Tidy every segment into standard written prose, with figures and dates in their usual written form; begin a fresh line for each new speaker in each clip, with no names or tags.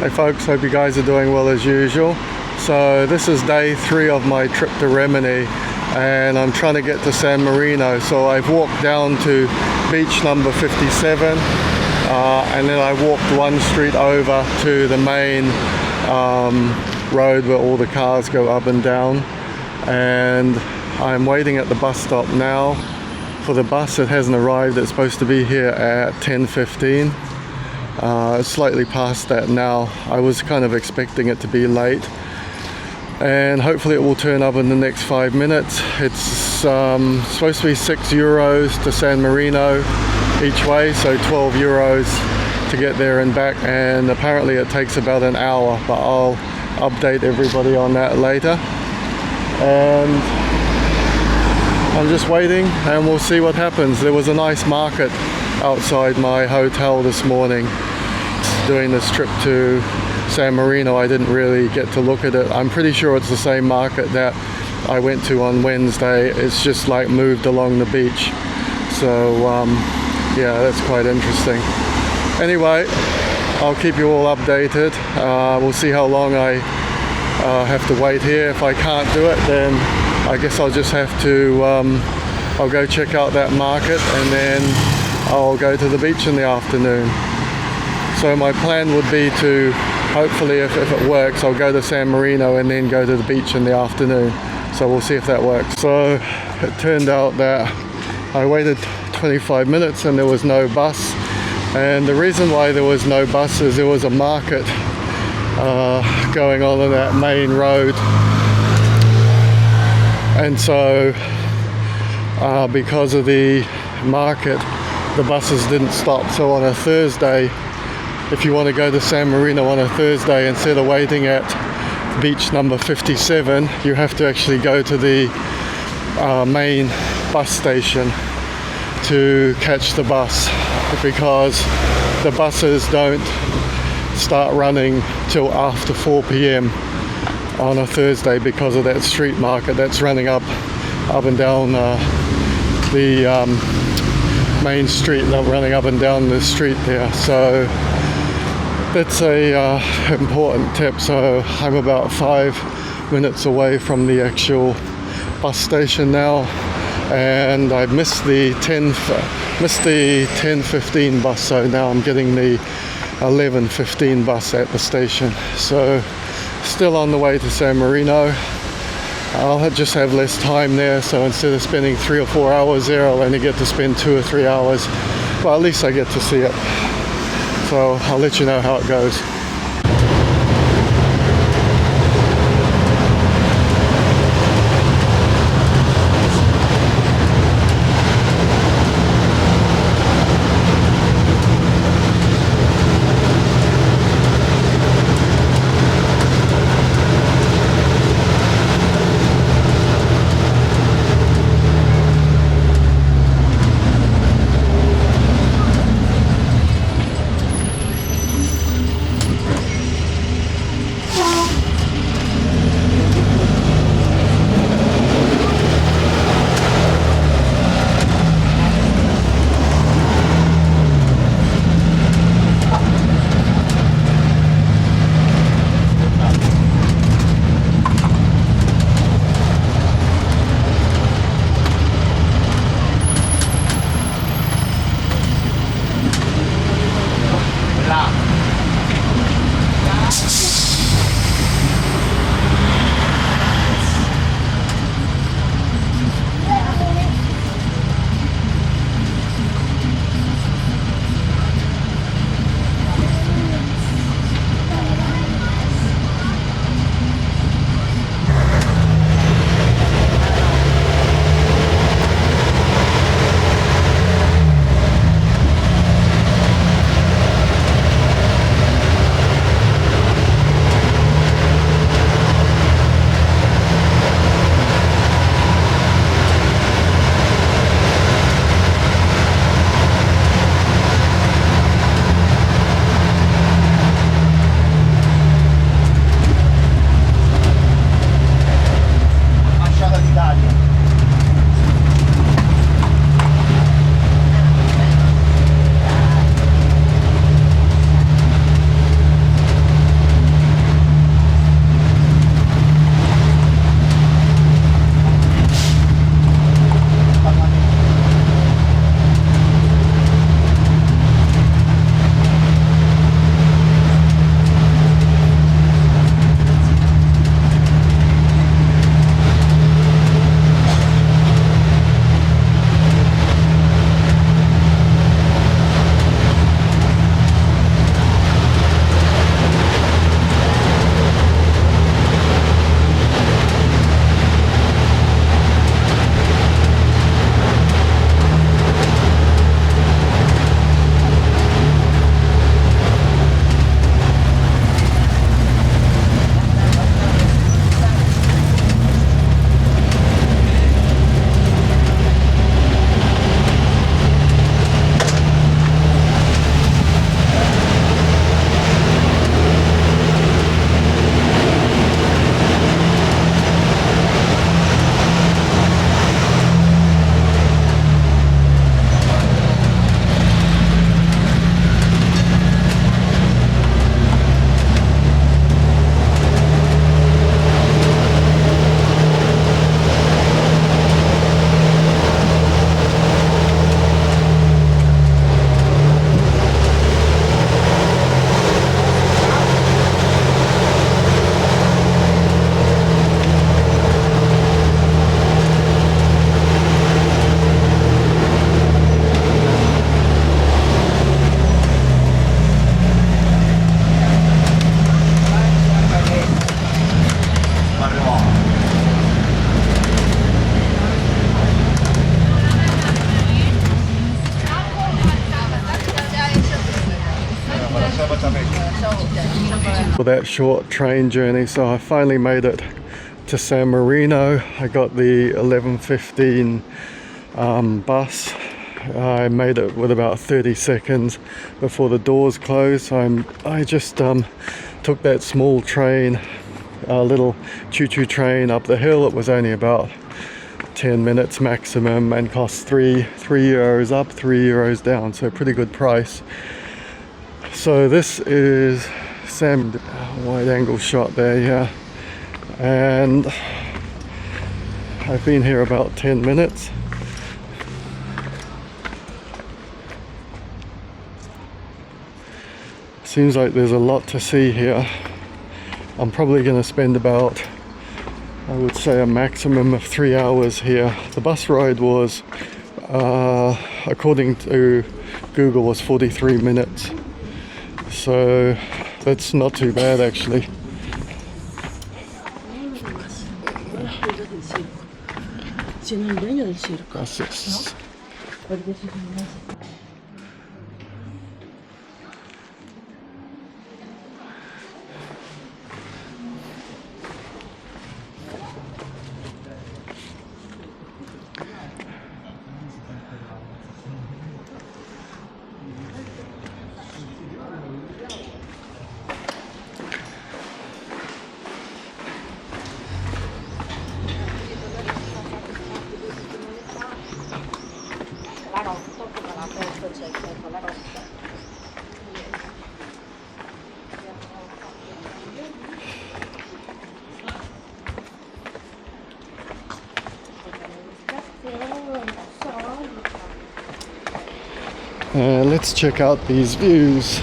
Hey folks, hope you guys are doing well as usual. So this is day 3 of my trip to Rimini and I'm trying to get to San Marino. So I've walked down to beach number 57 and then I walked one street over to the main road where all the cars go up and down, and I'm waiting at the bus stop now for the bus. It hasn't arrived. It's supposed to be here at 10:15. It's slightly past that now. I was kind of expecting it to be late, and hopefully it will turn up in the next 5 minutes. It's supposed to be €6 to San Marino each way, so €12 to get there and back, and apparently it takes about an hour, but I'll update everybody on that later. And I'm just waiting and we'll see what happens. There was a nice market outside my hotel this morning. Doing this trip to San Marino, I didn't really get to look at it. I'm pretty sure it's the same market that I went to on Wednesday. It's just like moved along the beach. So yeah, that's quite interesting. Anyway, I'll keep you all updated. We'll see how long I have to wait here. If I can't do it, then I guess I'll just have to I'll go check out that market and then I'll go to the beach in the afternoon. So my plan would be to, hopefully if it works, I'll go to San Marino and then go to the beach in the afternoon. So we'll see if that works. So it turned out that I waited 25 minutes and there was no bus. And the reason why there was no bus is there was a market going on that main road. And so because of the market, the buses didn't stop. So on a Thursday, if you want to go to San Marino on a Thursday, instead of waiting at beach number 57, you have to actually go to the main bus station to catch the bus, because the buses don't start running till after 4 p.m. on a Thursday because of that street market that's running up and down the main street, running up and down the street there. So that's a important tip. So I'm about 5 minutes away from the actual bus station now, and I missed the 10:15 bus, so now I'm getting the 11:15 bus at the station. So still on the way to San Marino. I'll just have less time there, so instead of spending 3 or 4 hours there, I'll only get to spend 2 or 3 hours. Well, at least I get to see it. So I'll let you know how it goes. for that short train journey. So I finally made it to San Marino. I got the 11:15 bus. I made it with about 30 seconds before the doors closed. So I just took that small train, a little choo-choo train up the hill. It was only about 10 minutes maximum and cost 3 euros up, 3 euros down, so pretty good price. So this is Sam, wide angle shot there, yeah, and I've been here about 10 minutes. Seems like there's a lot to see here. I'm probably going to spend about, I would say, a maximum of 3 hours here. The bus ride was, according to Google, was 43 minutes. So that's not too bad actually. Gracias. Let's check out these views,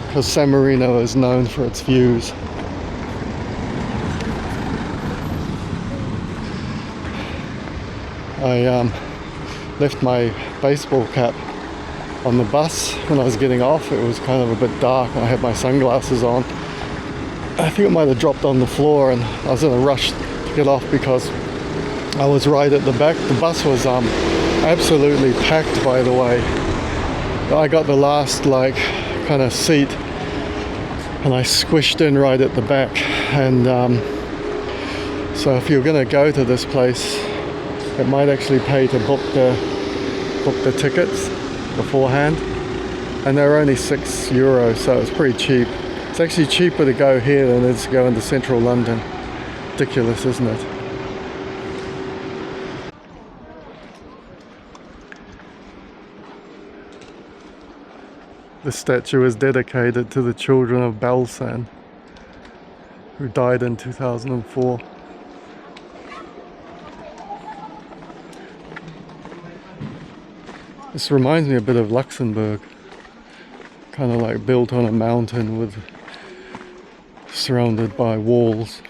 because San Marino is known for its views. I left my baseball cap on the bus when I was getting off. It was kind of a bit dark and I had my sunglasses on. I think it might have dropped on the floor, and I was in a rush to get off because I was right at the back. The bus was absolutely packed, by the way. I got the last kind of seat and I squished in right at the back. And so if you're going to go to this place, it might actually pay to book the tickets beforehand. And they're only €6, so it's pretty cheap. It's actually cheaper to go here than it is to go into central London. Ridiculous, isn't it? The statue is dedicated to the children of Balsan, who died in 2004. This reminds me a bit of Luxembourg, kind of like built on a mountain with surrounded by walls.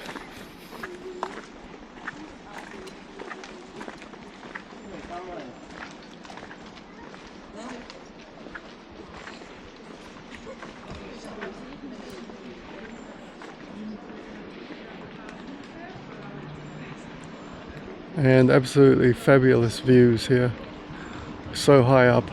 And absolutely fabulous views here, so high up.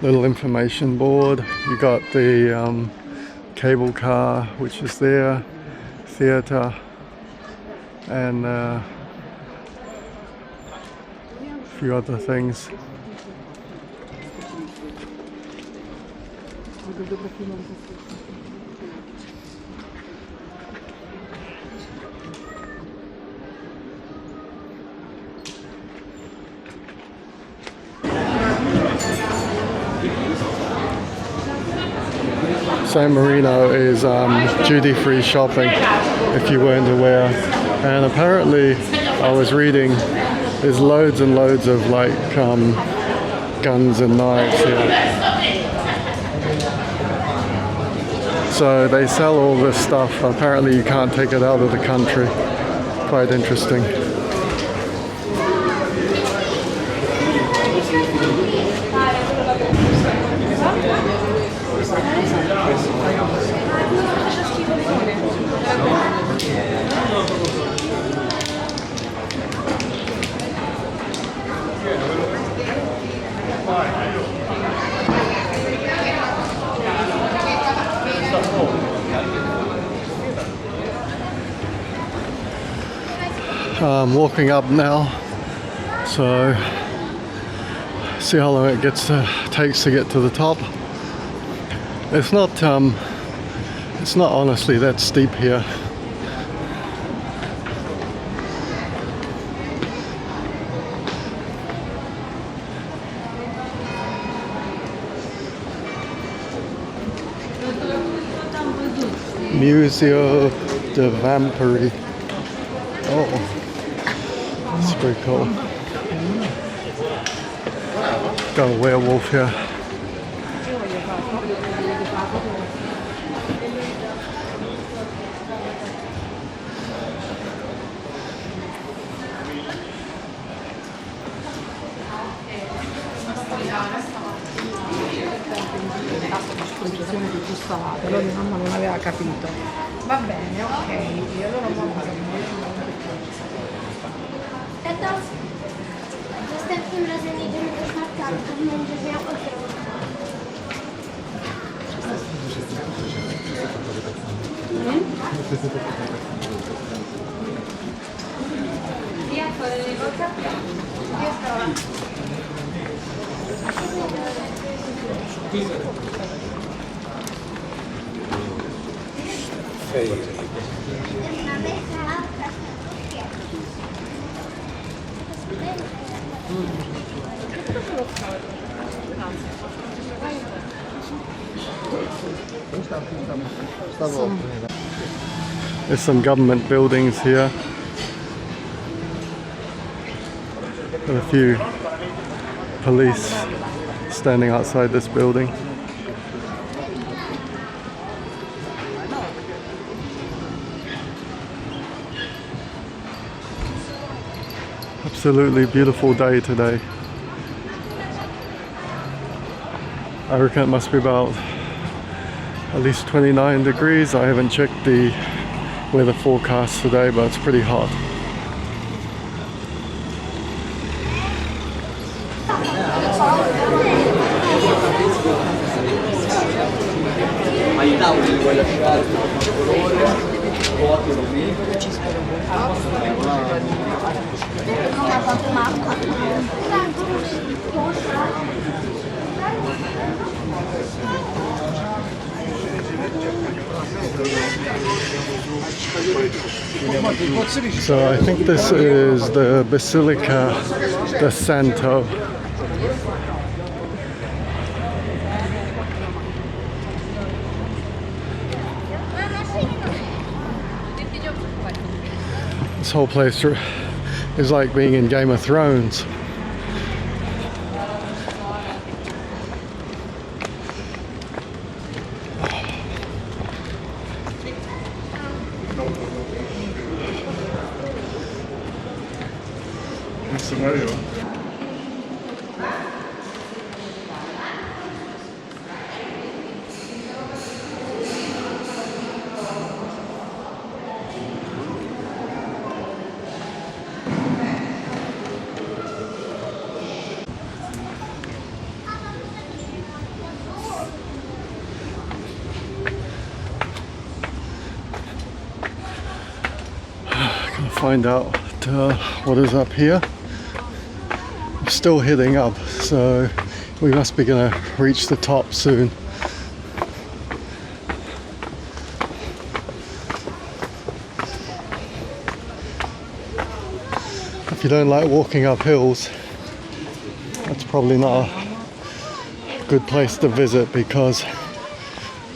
Little information board. You got the cable car, which is there, theatre, and a few other things. San Marino is duty-free shopping, if you weren't aware. And apparently, I was reading, there's loads and loads of guns and knives here. So they sell all this stuff. Apparently you can't take it out of the country. Quite interesting. I'm walking up now, so see how long it takes to get to the top. It's not honestly that steep here. Museo de Vampiri. Oh, that's pretty cool. Got a werewolf here.
Di giusto però mia mamma non aveva capito. Va bene, ok, allora mamma
Następnym razem jedziemy do Szmarkanu, to będziesz miał ochronę.
There's some government buildings here. And a few police standing outside this building. Absolutely beautiful day today. I reckon it must be about at least 29 degrees. I haven't checked the weather forecast today, but it's pretty hot. So I think this is the Basilica de Santo. This whole place is like being in Game of Thrones.
San Marino.
Gonna find out what is up here. Still heading up, so we must be going to reach the top soon. If you don't like walking up hills, that's probably not a good place to visit, because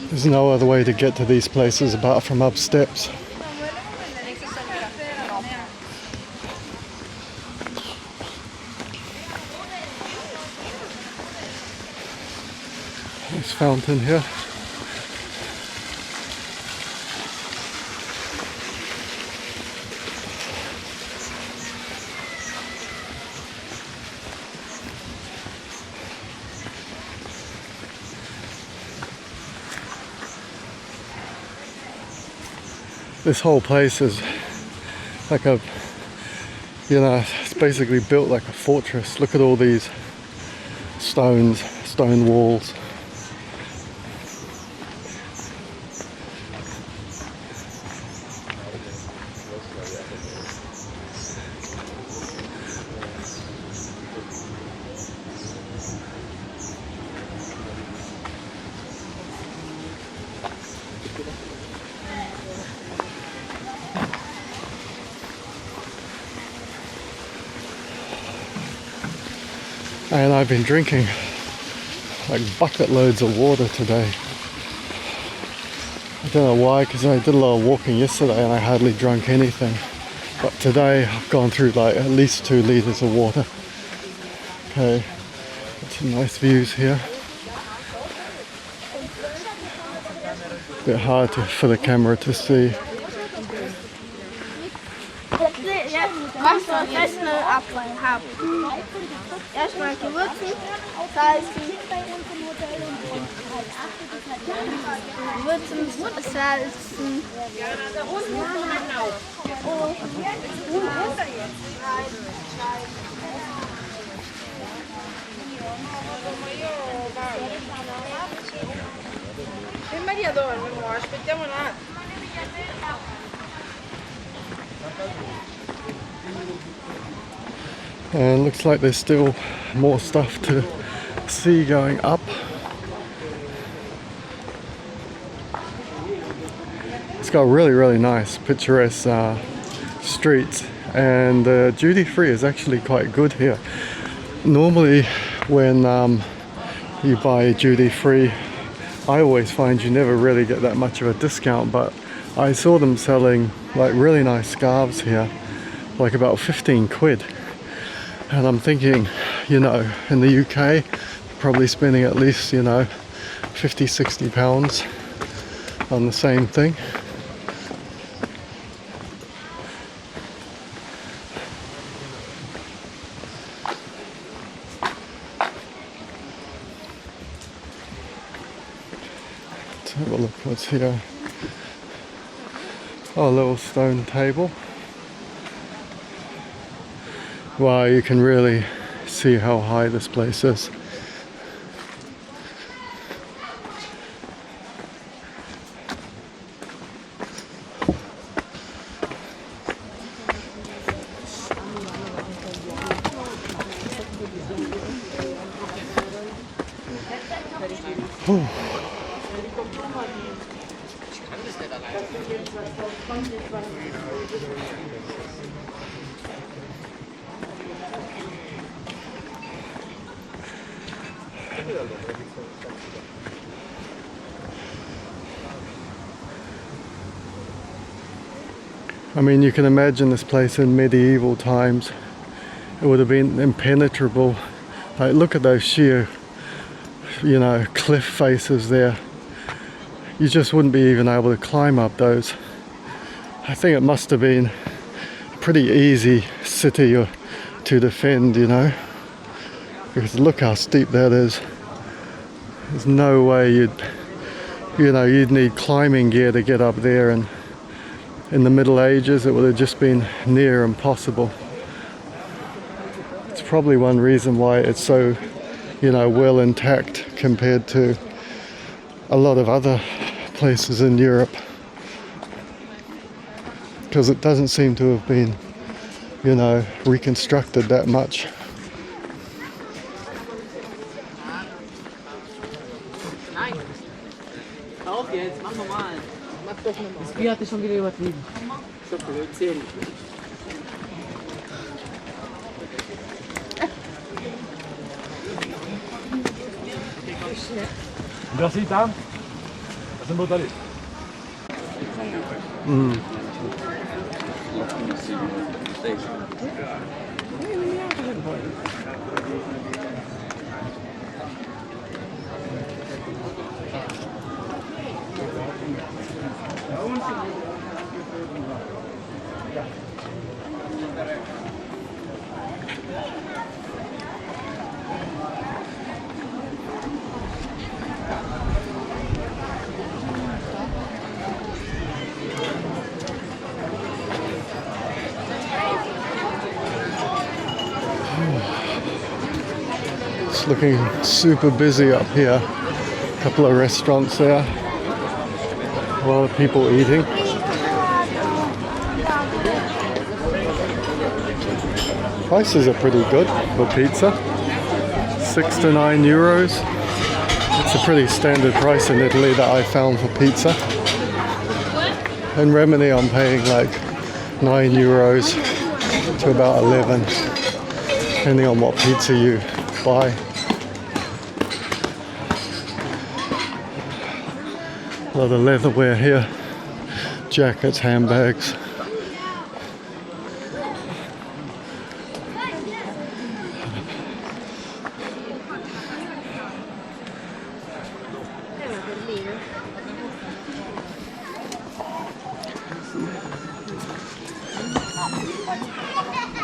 there's no other way to get to these places apart from up steps. This fountain here. This whole place is like a, it's basically built like a fortress. Look at all these stone walls. And I've been drinking like bucket loads of water today. I don't know why, because I did a lot of walking yesterday and I hardly drank anything. But today I've gone through like at least 2 liters of water. Okay, some nice views here. A bit hard for the camera to see.
Was soll ich essen? Apfel haben. Erstmal gewürzen, salzen. Gewürzen, salzen.
Il mediatore, aspettiamo un attimo.
And looks like there's still more stuff to see going up. It's got really nice picturesque streets, and duty free is actually quite good here. Normally when you buy duty free, I always find you never really get that much of a discount, but I saw them selling like really nice scarves here, like about 15 quid. And I'm thinking, you know, in the UK, probably spending at least, you know, 50, 60 pounds on the same thing. Let's have a look what's here. Oh, a little stone table. Wow, you can really see how high this place is. Whew. I mean, you can imagine this place in medieval times. It would have been impenetrable. Like, look at those sheer, you know, cliff faces there. You just wouldn't be even able to climb up those. I think it must have been a pretty easy city to defend, you know, because look how steep that is. There's no way you'd need climbing gear to get up there, and in the Middle Ages it would have just been near impossible. It's probably one reason why it's so, you know, well intact compared to a lot of other places in Europe, because it doesn't seem to have been, you know, reconstructed that much.
Auf jetzt, mach normal. Das Bier hatte schon wieder übertrieben. So Blödsinn.
Merci, Tam. Das ist ein Motorrad.
It's looking super busy up here. A couple of restaurants there. A lot of people eating. Prices are pretty good for pizza. 6 to 9 euros. It's a pretty standard price in Italy that I found for pizza. In Rimini I'm paying like 9 euros to about 11, depending on what pizza you by. A lot of leatherware here, jackets, handbags.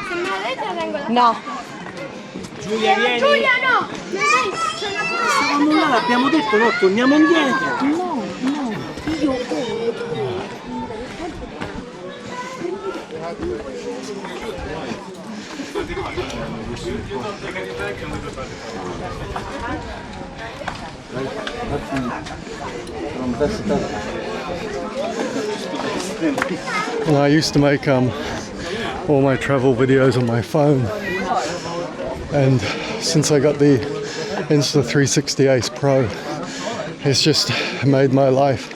Se me la lettera vengo da...
No.
Giulia, vieni.
Giulia no! C'è una
Stavamo là, l'abbiamo detto, no, torniamo indietro.
No, no.
And I used to make all my travel videos on my phone, and since I got the Insta360 Ace Pro, it's just made my life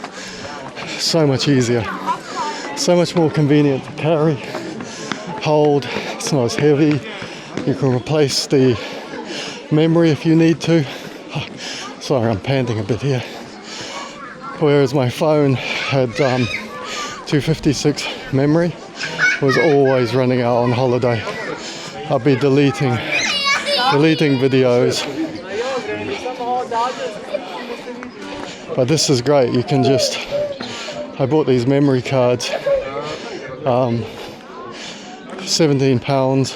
so much easier, so much more convenient to carry, hold. It's not as heavy. You can replace the memory if you need to. Sorry, I'm panting a bit here. Whereas my phone had 256 memory, was always running out on holiday. I'd be deleting videos. But this is great. You can just, I bought these memory cards, 17 pounds,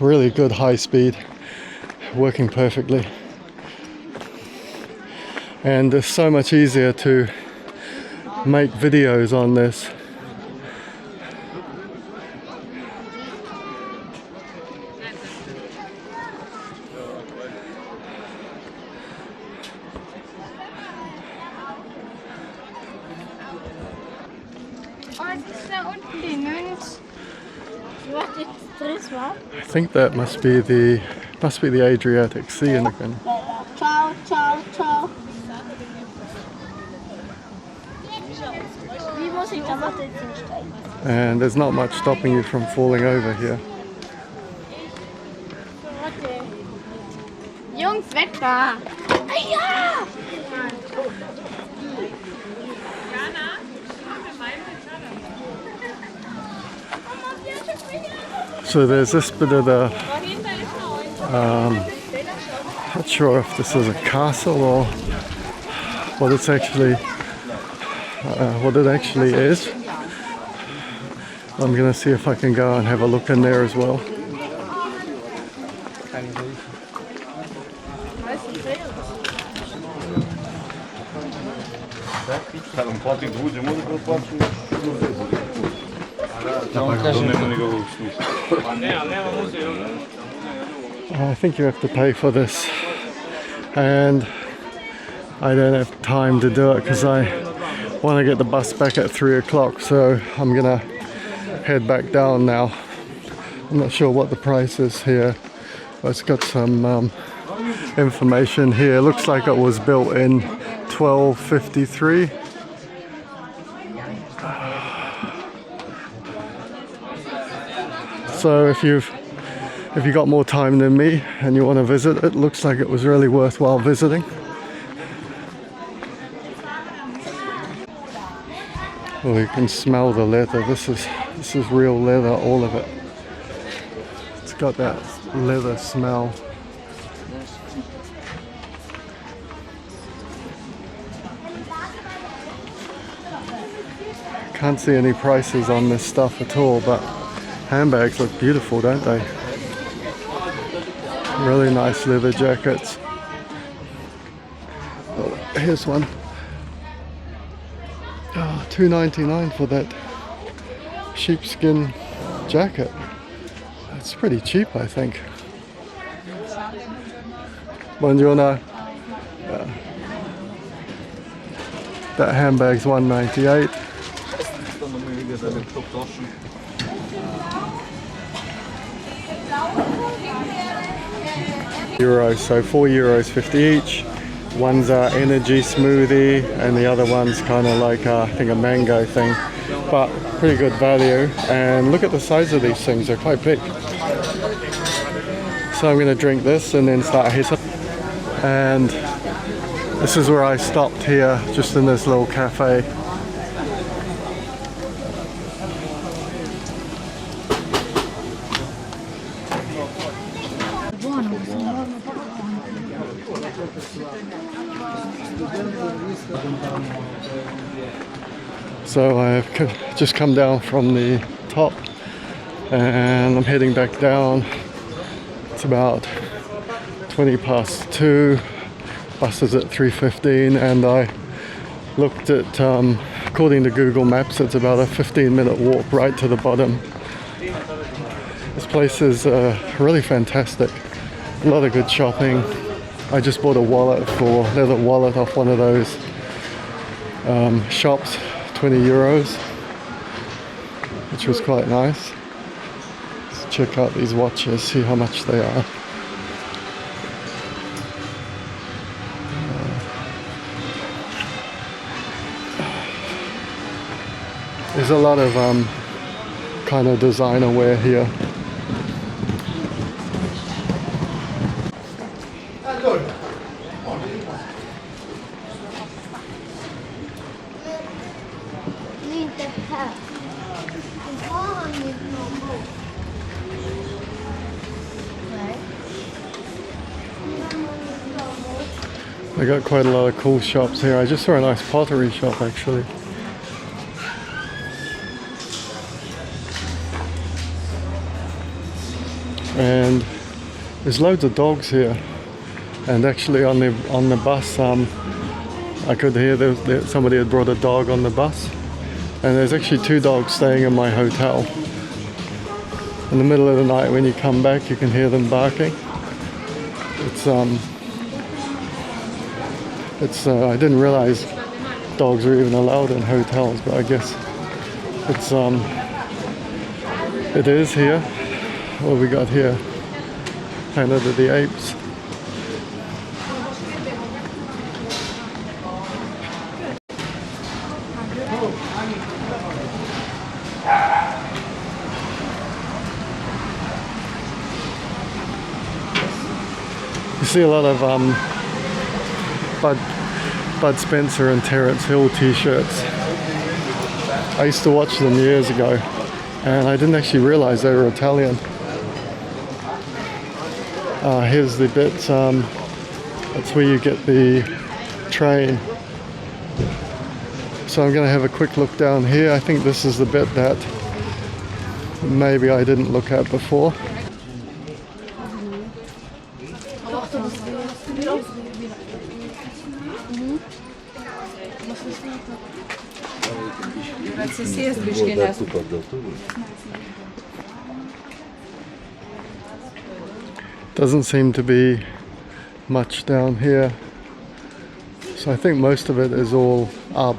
really good high speed, working perfectly. And it's so much easier to make videos on this.
Oh, es ist da unten die Münz. Was ist das, wa?
I think that must be the Adriatic Sea again.
Ciao, ciao, ciao. Wie muss ich da was jetzt hinstellen?
And there's not much stopping you from falling over here.
Warte. Jungs, weg da! Ah, ja!
So there's this bit of the, not sure if this is a castle or what it actually is. I'm gonna see if I can go and have a look in there as well. I think you have to pay for this, and I don't have time to do it because I want to get the bus back at 3 o'clock, so I'm gonna head back down now. I'm not sure what the price is here, but it's got some information here. Looks like it was built in 1253. So if you got more time than me and you want to visit, it looks like it was really worthwhile visiting. Well, you can smell the leather. This is real leather, all of it. It's got that leather smell. Can't see any prices on this stuff at all, but handbags look beautiful, don't they? Really nice leather jackets. Oh, here's one. Oh, $2.99 for that sheepskin jacket. That's pretty cheap, I think. Buongiorno. That handbag's $1.98. Euros, so €4.50 each. One's a energy smoothie and the other one's kind of like I think a mango thing, but pretty good value. And look at the size of these things, they're quite big. So I'm going to drink this and then start hitting. And this is where I stopped here, just in this little cafe. So I've just come down from the top and I'm heading back down. It's about 20 past 2, bus is at 3:15, and I looked at, according to Google Maps, it's about a 15-minute walk right to the bottom. This place is really fantastic, a lot of good shopping. I just bought a leather wallet off one of those shops, 20 euros, which was quite nice. Let's check out these watches, see how much they are. There's a lot of kind of designer wear here. They got quite a lot of cool shops here. I just saw a nice pottery shop actually. And there's loads of dogs here, and actually on the bus I could hear somebody had brought a dog on the bus, and there's actually 2 dogs staying in my hotel. In the middle of the night when you come back you can hear them barking. I didn't realize dogs were even allowed in hotels, but I guess it is here. What we got here? Planet of the Apes. You see a lot of Bud Spencer and Terence Hill t-shirts. I used to watch them years ago, and I didn't actually realize they were Italian. Here's the bit, that's where you get the train. So I'm going to have a quick look down here. I think this is the bit that maybe I didn't look at before. Doesn't seem to be much down here, so I think most of it is all up.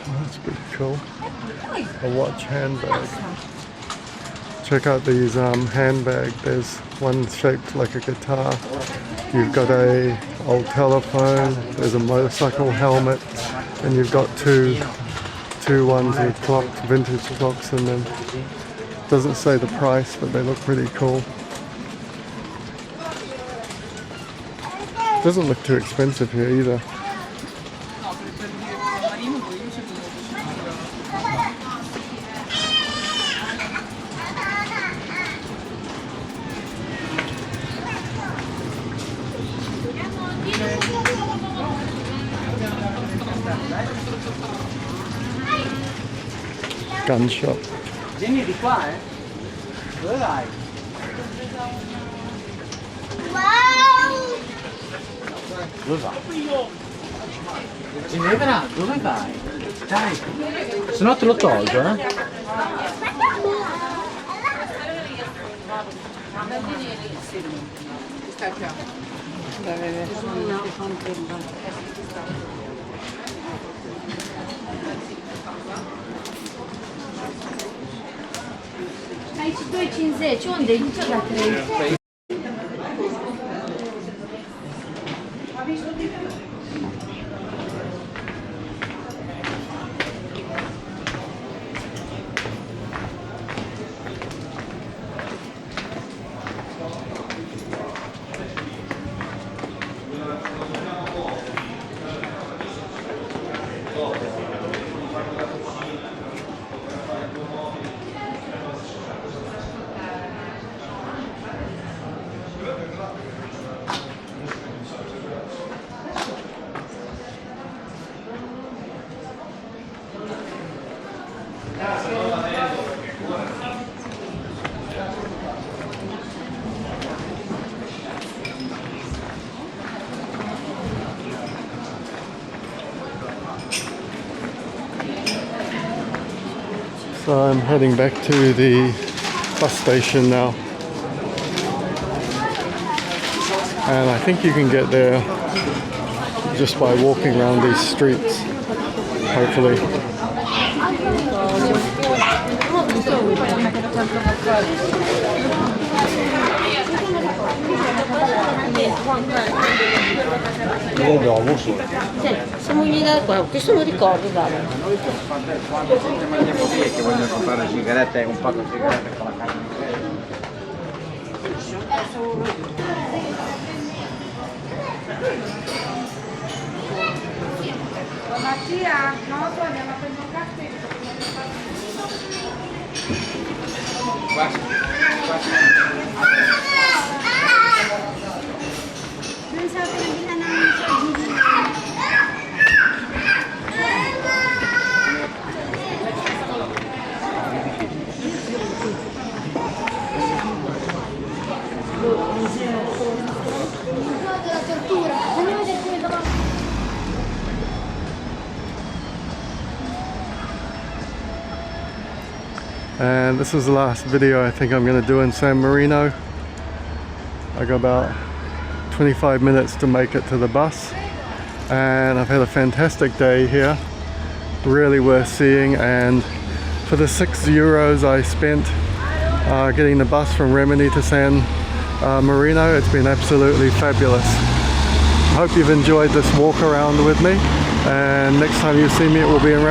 That's pretty cool. A watch handbag. Check out these handbag. There's one shaped like a guitar. You've got a old telephone. There's a motorcycle helmet, and you've got two ones with clocks, vintage clocks in them. Doesn't say the price, but they look pretty cool. Doesn't look too expensive here either. Gun shop.
Vieni di qua, eh? Dove vai? Dove vai? Ginevra, dove vai? Dai, se no te lo tolgo, eh?
Aici 2,50. Unde? Niciodată.
So I'm heading back to the bus station now. And I think you can get there just by walking around these streets, hopefully.
Siamo venuti da qua, questo lo ricordo, dai.
Che vogliono comprare sigarette, un pacco di sigarette con la carne.
Mattia, no, poi andiamo a prendere un caffè.
Pensavo che la non la tortura. Andiamo a vedere come va.
And this is the last video I think I'm going to do in San Marino. I got about 25 minutes to make it to the bus, and I've had a fantastic day here, really worth seeing. And for the €6 I spent getting the bus from Rimini to San Marino, it's been absolutely fabulous. I hope you've enjoyed this walk around with me, and next time you see me it will be in